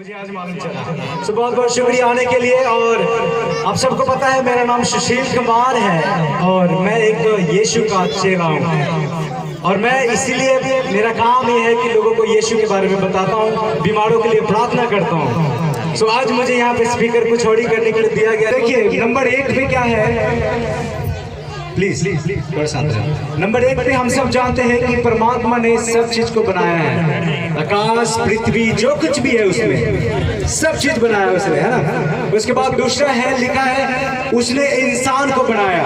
मुझे आज मालूम चला। तो बहुत बहुत शुक्रिया आने के लिए। और आप सबको पता है मेरा नाम सुशील कुमार है और मैं एक यीशु का चेला हूँ। और मैं इसीलिए मेरा काम ये है कि लोगों को यीशु के बारे में बताता हूँ, बीमारों के लिए प्रार्थना करता हूँ। तो आज मुझे यहाँ पे स्पीकर को चौड़ी करने के लिए दिया गया। देखिए नंबर 1 पे क्या है, प्लीज नंबर 1 पे हम सब जानते हैं कि परमात्मा ने सब चीज को बनाया है। आकाश, पृथ्वी, जो कुछ भी है उसमें सब चीज बनाया उसने, है ना। उसके बाद दूसरा है, लिखा है उसने इंसान को बनाया।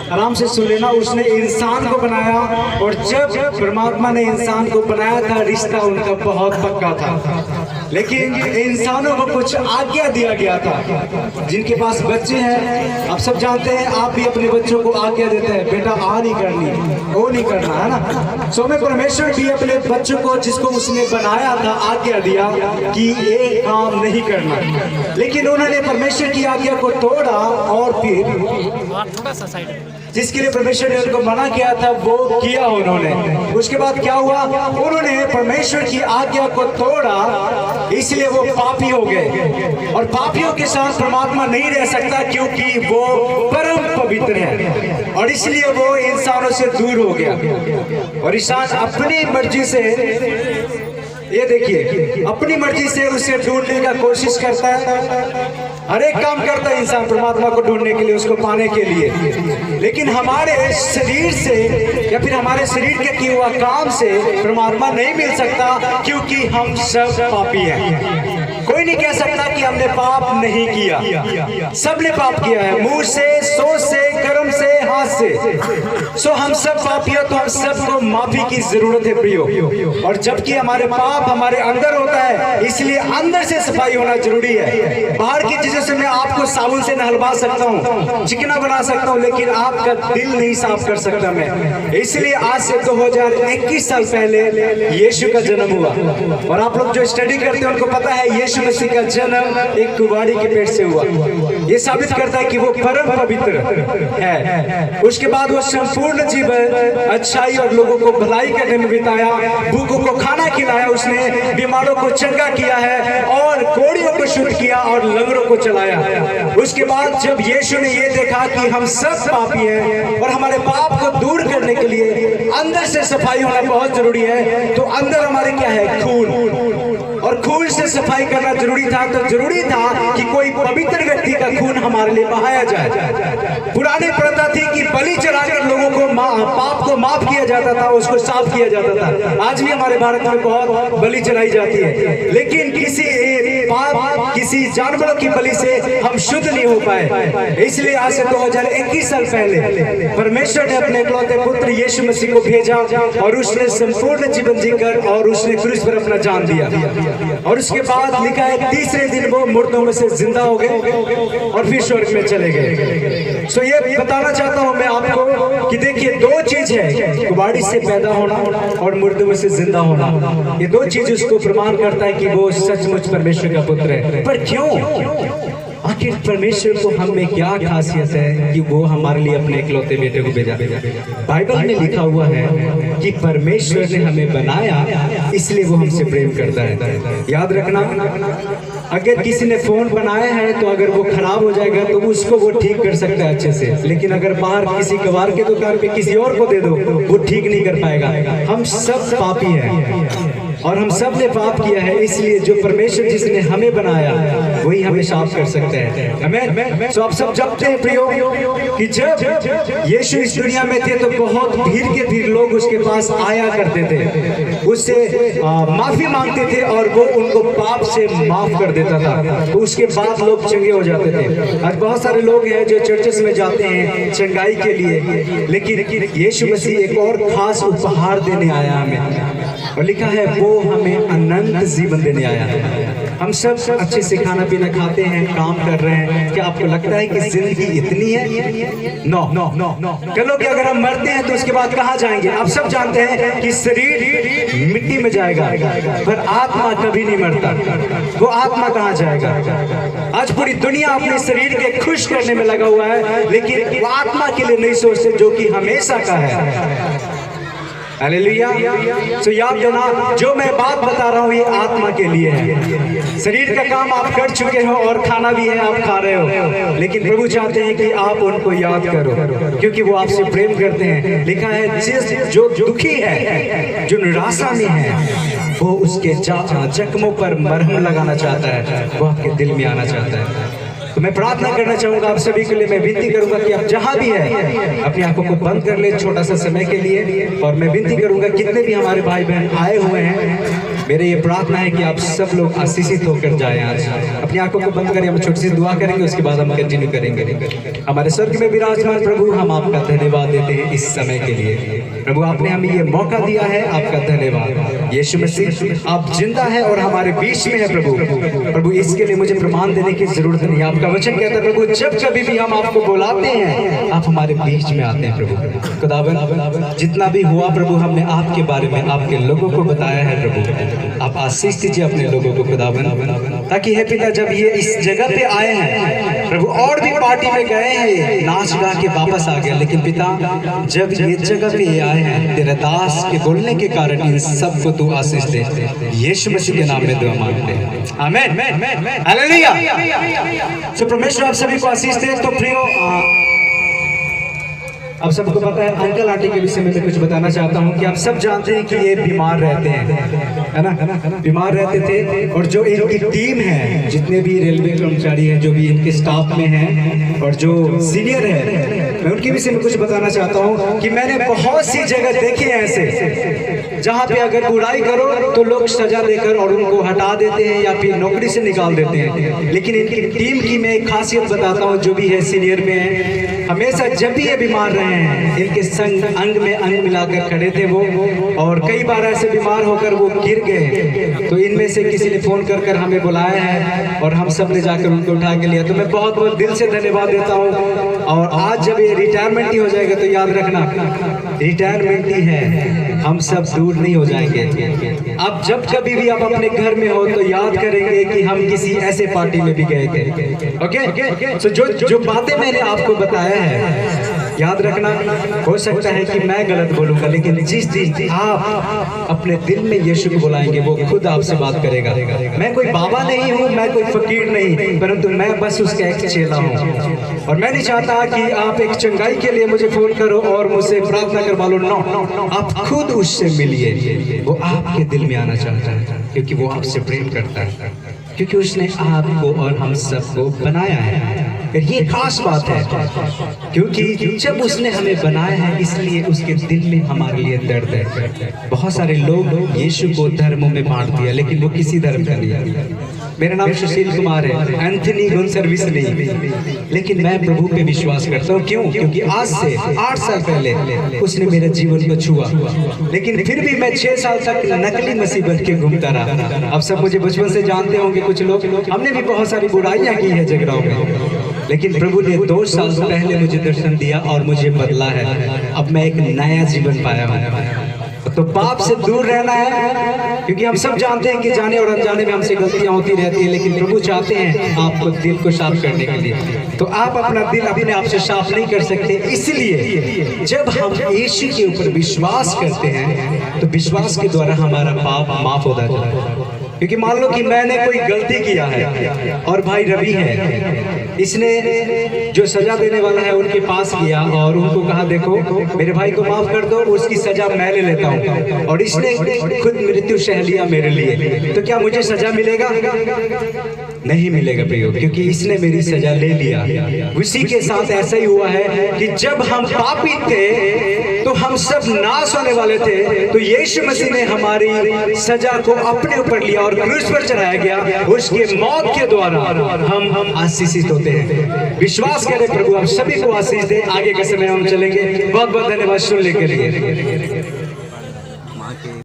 आराम से सुन लेना, उसने इंसान को बनाया। और जब परमात्मा ने इंसान को बनाया था, रिश्ता उनका बहुत पक्का था। लेकिन इंसानों को कुछ आज्ञा दिया गया था। जिनके पास बच्चे हैं, आप सब जानते हैं, आप भी अपने बच्चों को आज्ञा देते हैं, बेटा आ नहीं करनी, वो नहीं करना, है ना। सो में परमेश्वर भी अपने बच्चों को, जिसको उसने बनाया था, आज्ञा दिया कि ये काम नहीं करना। लेकिन उन्होंने परमेश्वर की आज्ञा को तोड़ा और फिर जिसके लिए परमेश्वर ने उनको मना किया था वो किया उन्होंने। उसके बाद क्या हुआ, उन्होंने परमेश्वर की आज्ञा को तोड़ा, इसलिए वो पापी हो गए। और पापियों के साथ परमात्मा नहीं रह सकता क्योंकि वो परम पवित्र है। और इसलिए वो इंसानों से दूर हो गया। और इंसान अपनी मर्जी से, ये देखिए, अपनी मर्जी से उसे ढूंढने का कोशिश करता है। हर एक काम करता है इंसान परमात्मा को ढूंढने के लिए, उसको पाने के लिए। लेकिन हमारे शरीर से या फिर हमारे शरीर के किए हुआ काम से परमात्मा नहीं मिल सकता क्योंकि हम सब पापी हैं। कोई नहीं कह सकता कि हमने पाप नहीं किया, सबने पाप किया है, मुंह से, सोच से, कर्म से, हाथ से। सो हम सब पापी हो, तो हम सबको माफी की जरूरत है प्रियो। और जबकि हमारे पाप हमारे अंदर होता है, इसलिए अंदर से सफाई होना जरूरी है। बाहर की चीजों से मैं आपको साबुन से नहलवा सकता हूँ, चिकना बना सकता हूँ, लेकिन आपका दिल नहीं साफ कर सकता मैं। इसलिए आज से 2021 साल पहले यीशु का जन्म हुआ। और आप लोग जो स्टडी करते हैं उनको पता है यीशु मसीह का जन्म एक कुंवारी के पेट से हुआ। ये साबित करता है कि वो परम पवित्र है। उसके बाद वो संपूर्ण जीवन अच्छाई और लोगों को भलाई करने में बिताया। भूखों को खाना खिलाया उसने, बीमारों को चंगा किया है और कोढ़ियों को शुद्ध किया और लंगड़ों को चलाया। उसके बाद जब यीशु ने ये देखा कि हम सब पापी हैं और हमारे पाप को दूर करने के लिए अंदर से सफाई होना बहुत जरूरी है, तो अंदर हमारे क्या है, खून। और खून से सफाई करना जरूरी था, तो जरूरी था कि कोई पवित्र व्यक्ति का खून हमारे लिए बहाया जाए। पुरानी प्रथा थी कि बलि चढ़ाकर लोगों को पाप को माफ किया जाता था, उसको साफ किया जाता था। आज भी हमारे भारत में बहुत बलि चढ़ाई जाती है, लेकिन किसी जानवरों की बलि से हम शुद्ध नहीं हो पाए। इसलिए आज से 2021 साल पहले परमेश्वर ने अपने इकलौते पुत्र यीशु मसीह को भेजा और उसने संपूर्ण जीवन जीकर और उसने क्रूस पर अपना जान दिया। और उसके बाद लिखा है तीसरे दिन वो मुर्दों में से जिंदा हो गए और फिर स्वर्ग में चले गए। सो ये बताना चाहता हूं मैं आपको कि देखिए, दो चीज है, कुबाड़ी से पैदा होना और मुर्दों में से जिंदा होना। ये दो चीज उसको प्रमाण करता है कि वो सचमुच परमेश्वर का पुत्र है। पर क्यों? आखिर परमेश्वर को हम में क्या खासियत है कि वो हमारे लिए अपने इकलौते बेटे को भेजा? बाइबल में लिखा हुआ है कि परमेश्वर ने हमें बनाया इसलिए वो हमसे प्रेम करता है। याद रखना, अगर किसी ने फोन बनाया है तो अगर वो खराब हो जाएगा तो उसको वो ठीक कर सकता है अच्छे से, लेकिन अगर बाहर किसी कबाड़ के दुकान पे किसी और को दे दो, वो ठीक नहीं कर पाएगा। हम सब पापी हैं और हम सब ने पाप किया है, इसलिए जो परमेश्वर जिसने हमें बनाया वही हमें साफ कर सकते हैं। आमीन। तो आप सब जानते हैं प्रियो कि जब यीशु इस दुनिया में थे तो बहुत भीड़ के भीड़ लोग उसके पास आया करते थे, उससे माफी मांगते थे और वो उनको पाप से माफ कर देता था। तो उसके बाद लोग चंगे हो जाते थे। आज बहुत सारे लोग हैं जो चर्चेस में जाते हैं चंगाई के लिए, लेकिन यीशु मसीह एक और खास उपहार देने आया हमें, और लिखा है वो हमें अनंत जीवन देने आया है। हम सब अच्छे से खाना पीना खाते हैं, काम कर रहे हैं। क्या आपको लगता है कि जिंदगी इतनी है? No no no no. चलो कि अगर हम मरते हैं तो उसके बाद कहाँ जाएंगे? आप सब जानते हैं कि शरीर मिट्टी में जाएगा, पर आत्मा कभी नहीं मरता। वो आत्मा कहाँ जाएगा? आज पूरी दुनिया अपने शरीर के खुश करने में लगा हुआ है, लेकिन वो आत्मा के लिए नहीं सोचते जो कि हमेशा का है। हालेलुया। तो याद देना, जो मैं बात बता रहा हूँ ये आत्मा के लिए है। शरीर का काम आप कर चुके हो और खाना भी है, आप खा रहे हो, लेकिन प्रभु चाहते हैं कि आप उनको याद करो, क्योंकि वो आपसे प्रेम करते हैं। लिखा है जो दुखी है, जो निराशा में है, वो उसके जख्मों पर मरहम लगाना चाहता है, वो आपके दिल में आना चाहता है। तो मैं प्रार्थना करना चाहूंगा आप सभी के लिए, मैं विनती करूंगा कि आप जहां भी है अपनी आंखों को बंद कर ले छोटा सा समय के लिए। और मैं विनती करूंगा कितने भी हमारे भाई बहन आए हुए हैं, मेरे ये प्रार्थना है कि आप सब लोग आशीषित होकर जाएं। आज अपनी आंखों को बंद करें, हम छोटी सी दुआ करेंगे, उसके बाद हम कंटिन्यू करेंगे। हमारे स्वर्ग में विराजमान प्रभु, हम आपका धन्यवाद देते हैं इस समय के लिए। प्रभु आपने हमें ये मौका दिया है, आपका धन्यवाद। यीशु मसीह आप जिंदा है और हमारे बीच में है प्रभु। प्रभु इसके लिए मुझे प्रमाण देने की जरूरत नहीं, आपका वचन कहता है प्रभु, जब कभी भी हम आपको बुलाते हैं आप हमारे बीच में आते हैं प्रभु। खुदावन जितना भी हुआ प्रभु, हमने आपके बारे में आपके लोगों को बताया है प्रभु। आप आशीष दीजिए अपने लोगों को खुदावन, ताकि हे पिता जब ये इस जगह पे आए हैं प्रभु, और भी पार्टी में गए हैं, नाच गा के वापस आ गया, लेकिन पिता जब ये जगह पे आए हैं तेरे दास के बोलने के कारण इन सबको तू आशीष दे। यीशु मसीह के नाम में दुआ मांगते हैं, आमीन, हालेलुया। तो परमेश्वर आप सभी को आशीष दे। तो प्रियो, अब सबको पता है अंकल आंटी के विषय में मैं कुछ बताना चाहता हूँ कि आप सब जानते हैं कि ये बीमार रहते हैं, है ना, बीमार रहते थे। और जो इनकी टीम है, जितने भी रेलवे कर्मचारी हैं, जो भी इनके स्टाफ में हैं और जो सीनियर है, मैं उनके विषय में कुछ बताना चाहता हूँ कि मैंने बहुत सी जगह देखी है ऐसे, जहाँ पे अगर बुराई करो तो लोग सजा देकर और उनको हटा देते हैं या फिर नौकरी से निकाल देते हैं। लेकिन इनकी टीम की मैं एक खासियत बताता हूँ, जो भी है सीनियर में है, हमेशा जब भी ये बीमार रहे हैं इनके संग अंग में अंग मिलाकर खड़े थे वो। और कई बार ऐसे बीमार होकर वो गिर गए, तो इनमें से किसी ने फोन कर हमें बुलाया है और हम सब ने जाकर उनको उठा के लिया। तो मैं बहुत बहुत दिल से धन्यवाद देता हूँ। और आज जब ये रिटायरमेंट ही हो जाएगा तो याद रखना, रिटायरमेंट ही है, हम सब दूर नहीं हो जाएंगे। अब जब कभी भी आप अपने घर में हो तो याद करेंगे कि हम किसी ऐसे पार्टी में भी गए थे। ओके, तो जो बातें मैंने आपको बताया है, याद रखना, हो सकता है कि मैं गलत बोलूंगा, लेकिन जिस दिन आप अपने दिल में यीशु को बुलाएंगे वो खुद आपसे बात करेगा। मैं कोई बाबा नहीं हूँ, मैं कोई फकीर नहीं, परंतु मैं बस उसका एक चेला हूँ। और मैं नहीं चाहता कि आप एक चंगाई के लिए मुझे फोन करो और मुझसे प्रार्थना करवा लो। नो, आप खुद उससे मिलिए, वो आपके दिल में आना चाहता है, क्योंकि वो आपसे प्रेम करता है, क्योंकि उसने आपको और हम सबको बनाया है। ये खास बात है, क्योंकि जब उसने हमें बनाया है इसलिए उसके दिल में हमारे लिए दर्द है। बहुत सारे लोग यीशु को धर्मों में बांट दिया, लेकिन वो किसी धर्म का नहीं है। मेरा नाम सुशील कुमार है, एंथनी गुन सर्विस नहीं, लेकिन मैं प्रभु पे विश्वास करता हूँ। क्यों? क्योंकि आज से 8 साल पहले उसने मेरे जीवन को छुआ, लेकिन फिर भी मैं 6 साल तक नकली मसीह बन के घूमता रहा। अब सब मुझे बचपन से जानते होंगे, कुछ लोग, हमने भी बहुत सारी बुराइयां की है जगराओं में, लेकिन प्रभु ने 2 साल पहले मुझे दर्शन दिया और मुझे बदला है। अब मैं एक नया जीवन पाया हूँ। तो पाप से दूर रहना है, क्योंकि हम सब जानते हैं कि जाने और अनजाने में हमसे गलतियां होती रहती है, लेकिन प्रभु चाहते हैं आपको दिल को साफ करने के लिए। तो आप अपना दिल अपने आप से साफ नहीं कर सकते, इसलिए जब हम यीशु के ऊपर विश्वास करते हैं तो विश्वास के द्वारा हमारा पाप माफ होता जाता है। क्योंकि मान लो कि मैंने कोई गलती किया है और भाई रवि है, इसने जो सजा देने वाला है उनके पास गया और उनको कहा देखो मेरे भाई को माफ कर दो, उसकी सजा मैं ले लेता हूँ, और इसने खुद मृत्यु सह लिया मेरे लिए, तो क्या मुझे सजा मिलेगा? नहीं मिलेगा प्रियो, क्योंकि इसने मेरी सजा ले लिया। उसी के साथ ऐसा ही हुआ है कि जब हम पापी थे तो हम सब नाश होने वाले थे, तो यीशु मसीह ने हमारी सजा को अपने ऊपर लिया और क्रूस पर चढ़ाया गया। उसके मौत के द्वारा हम आशीषित होते हैं। विश्वास करें, प्रभु हम सभी को आशीष दे। आगे के समय हम चलेंगे। बहुत बहुत धन्यवाद सुनने के लिए।